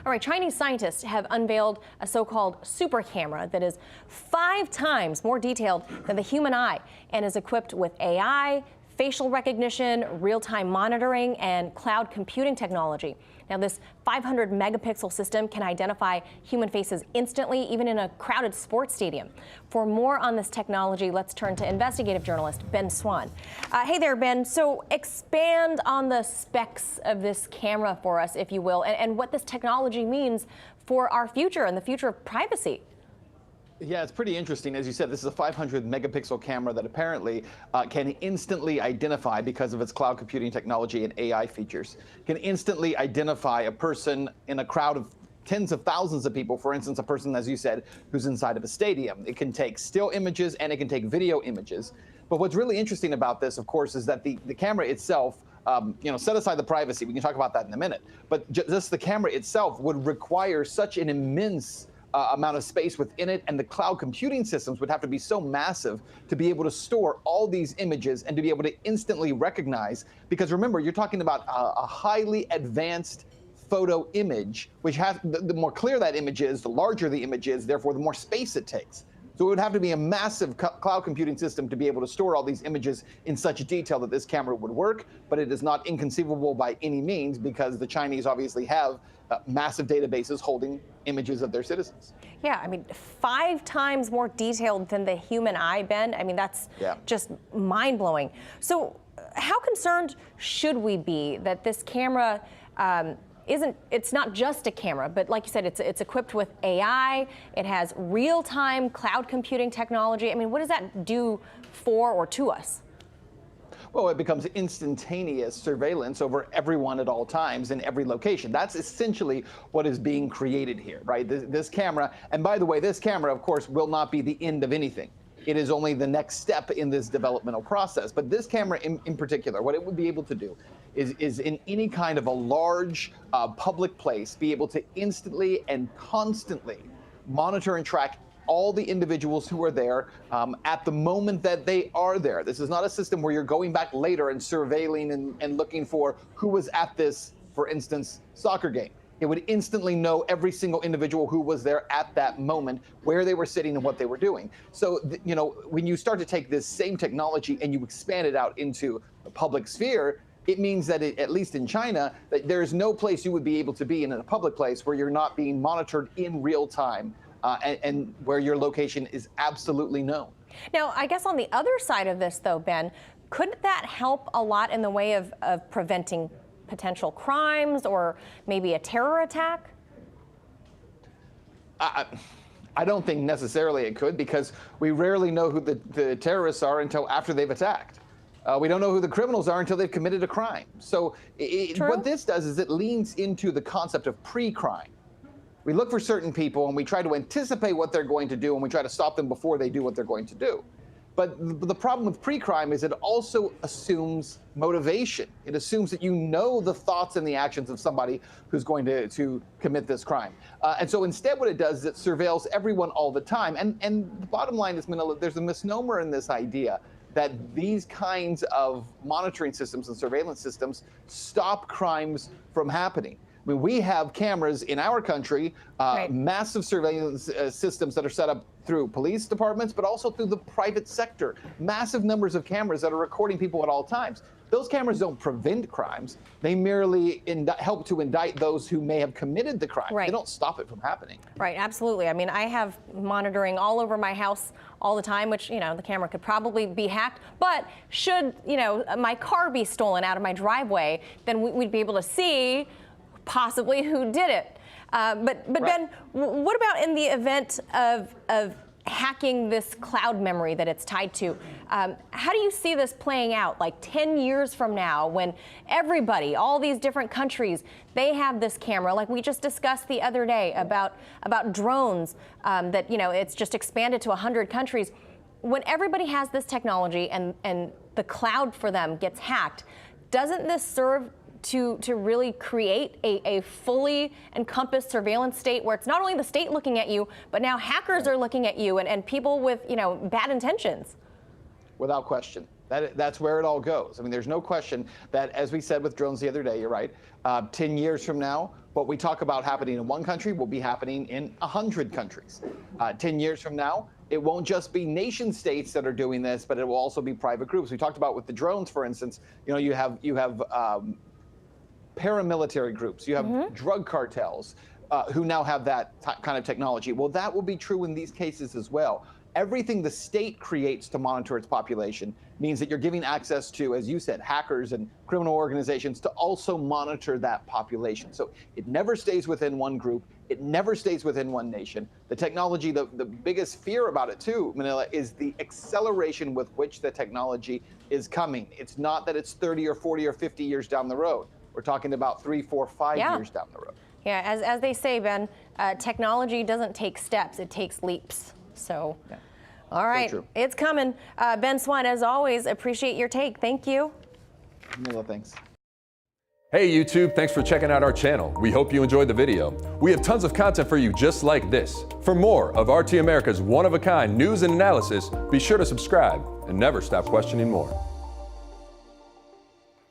All right, Chinese scientists have unveiled a so-called super camera that is 5 times more detailed than the human eye and is equipped with AI, facial recognition, real-time monitoring, and cloud computing technology. Now, this 500 megapixel system can identify human faces instantly, even in a crowded sports stadium. For more on this technology, let's turn to investigative journalist Ben Swan. Hey there, Ben. So expand on the specs of this camera for us, if you will, and what this technology means for our future and the future of privacy. Yeah, it's pretty interesting. As you said, this is a 500 megapixel camera that apparently can instantly identify, because of its cloud computing technology and AI features, can instantly identify a person in a crowd of tens of thousands of people. For instance, a person, as you said, who's inside of a stadium. It can take still images and it can take video images. But what's really interesting about this, of course, is that the camera itself, set aside the privacy, we can talk about that in a minute, but just the camera itself would require such an immense amount of space within it, and the cloud computing systems would have to be so massive to be able to store all these images and to be able to instantly recognize. Because remember, you're talking about a highly advanced photo image, which has the more clear that image is, the larger the image is, therefore the more space it takes. So it would have to be a massive cloud computing system to be able to store all these images in such detail that this camera would work. But it is not inconceivable by any means, because the Chinese obviously have massive databases holding images of their citizens. Yeah, I mean, 5 times more detailed than the human eye, Ben. I mean, that's just mind-blowing. So how concerned should we be that this camera it's not just a camera, but like you said, it's equipped with AI, it has real-time cloud computing technology. I mean, what does that do for or to us? Well, it becomes instantaneous surveillance over everyone at all times in every location. That's essentially what is being created here, right? This camera, and by the way, this camera, of course, will not be the end of anything. It is only the next step in this developmental process. But this camera in particular, what it would be able to do is in any kind of a large public place, be able to instantly and constantly monitor and track all the individuals who are there at the moment that they are there. This is not a system where you're going back later and surveilling and looking for who was at this, for instance, soccer game. It would instantly know every single individual who was there at that moment, where they were sitting and what they were doing. So, when you start to take this same technology and you expand it out into the public sphere, it means that at least in China, that there is no place you would be able to be in a public place where you're not being monitored in real time and where your location is absolutely known. Now, I guess on the other side of this, though, Ben, couldn't that help a lot in the way of preventing potential crimes or maybe a terror attack? I don't think necessarily it could, because we rarely know who the terrorists are until after they've attacked. We don't know who the criminals are until they've committed a crime. So what this does is it leans into the concept of pre-crime. We look for certain people and we try to anticipate what they're going to do, and we try to stop them before they do what they're going to do. But the problem with pre-crime is it also assumes motivation. It assumes that you know the thoughts and the actions of somebody who's going to commit this crime. And so instead what it does is it surveils everyone all the time. And the bottom line is, Manila, there's a misnomer in this idea that these kinds of monitoring systems and surveillance systems stop crimes from happening. I mean, we have cameras in our country, massive surveillance systems that are set up through police departments, but also through the private sector. Massive numbers of cameras that are recording people at all times. Those cameras don't prevent crimes. They merely help to indict those who may have committed the crime. They don't stop it from happening. Right, absolutely. I mean, I have monitoring all over my house all the time, which, the camera could probably be hacked. But should, my car be stolen out of my driveway, then we'd be able to see possibly who did it. But Ben, what about in the event of hacking this cloud memory that it's tied to? How do you see this playing out, like 10 years from now, when everybody, all these different countries, they have this camera, like we just discussed the other day about drones, that, it's just expanded to 100 countries. When everybody has this technology and the cloud for them gets hacked, doesn't this serve to really create a fully encompassed surveillance state where it's not only the state looking at you, but now hackers are looking at you and people with, bad intentions? Without question. That's where it all goes. I mean, there's no question that, as we said with drones the other day, you're right, 10 years from now, what we talk about happening in one country will be happening in 100 countries. 10 years from now, it won't just be nation states that are doing this, but it will also be private groups. We talked about with the drones, for instance, you have paramilitary groups, you have drug cartels who now have that kind of technology. Well, that will be true in these cases as well. Everything the state creates to monitor its population means that you're giving access to, as you said, hackers and criminal organizations to also monitor that population. So it never stays within one group. It never stays within one nation. The technology, the biggest fear about it too, Manila, is the acceleration with which the technology is coming. It's not that it's 30 or 40 or 50 years down the road. We're talking about 3, 4, 5 years down the road. Yeah, as they say, Ben, technology doesn't take steps, it takes leaps. So, all right, so it's coming. Ben Swan, as always, appreciate your take. Thank you. Manila, thanks. Hey YouTube, thanks for checking out our channel. We hope you enjoyed the video. We have tons of content for you just like this. For more of RT America's one-of-a-kind news and analysis, be sure to subscribe and never stop questioning more.